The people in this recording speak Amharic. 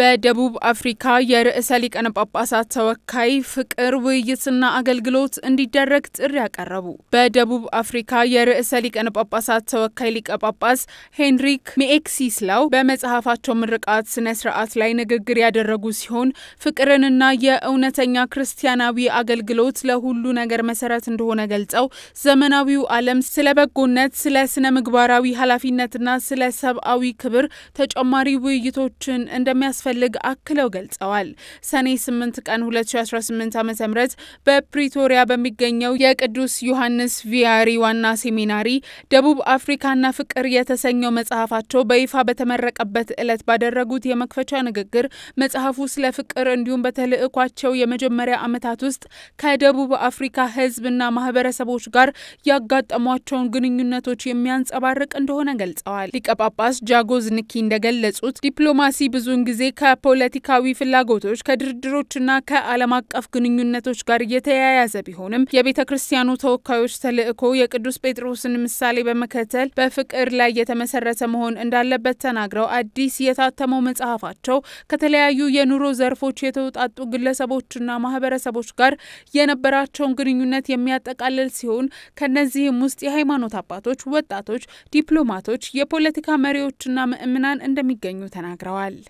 በደቡብ አፍሪካ የርዕሰ ሊቃነ ጳጳሳት ተወካይ ፍቅር ውይይትና አገልግሎት እንዲደረግ ጥሪ ያቀረቡ። በደቡብ አፍሪካ የርዕሰ ሊቃነ ጳጳሳት ተወካይ ሊቀ ጳጳስ ሄንሪክ ሚኤክሲስላው በመጽሐፋቸው ምርቃት ስነ ስርዓት ላይ ንግግር ያደረጉ ሲሆን ፍቅርንና የእውነተኛ ክርስቲያናዊ አገልግሎት ለሁሉ ነገር መሰረት እንደሆነ ገልጸው ዘመናዊው ዓለም ስለ በጎነት፣ ስለ ስነ ምግባራዊ ኃላፊነትና ስለ ሰብአዊ ክብር ተጨማሪ ውይይቶችን እንደሚያስፈልግ አክለው ገልጸዋል። ሰኔ 8 ቀን 2018 ዓ.ም በፕሪቶሪያ በሚገኘው የቅዱስ ዮሐንስ ቪያሪ ዋና ሴሚናሪ ደቡብ አፍሪካና ፍቅር የተሰኘው መጽሐፋቸው በይፋ በተመረቀበት ዕለት ባደረጉት የመክፈቻ ንግግር መጽሐፉ ስለ ፍቅር እንዲሁም በተልዕኳቸው የመጀመሪያ ዓመታት ውስጥ ከደቡብ አፍሪካ ሕዝብና ማህበረሰቦች ጋር ያጋጠሟቸውን ግንኙነቶች የሚያንጸባርቅ እንደሆነ ገልጸዋል። ሊቀ ጳጳስ ጃጎዝ ንኪ እንደገለጹት ዲፕሎማሲ ብዙውን ጊዜ ከፖለቲካዊ ፍላጎቶች ከድርድሮችና ከዓለም አቀፍ ግንኙነቶች ጋር የተያያዘ ቢሆንም የቤተ ክርስቲያኑ ተወካዮች ተልዕኮ የቅዱስ ጴጥሮስን ምሳሌ በመከተል በፍቅር ላይ የተመሰረተ መሆን እንዳለበት ተናግረው አዲስ የታተመው መጽሐፋቸው ከተለያዩ የኑሮ ዘርፎች የተውጣጡ ግለሰቦችና ማህበረሰቦች ጋር የነበራቸውን ግንኙነት የሚያጠቃልል ሲሆን ከነዚህም ውስጥ የሃይማኖት አባቶች፣ ወጣቶች፣ ዲፕሎማቶች፣ የፖለቲካ መሪዎችና ምዕምናን እንደሚገኙ ተናግረዋል።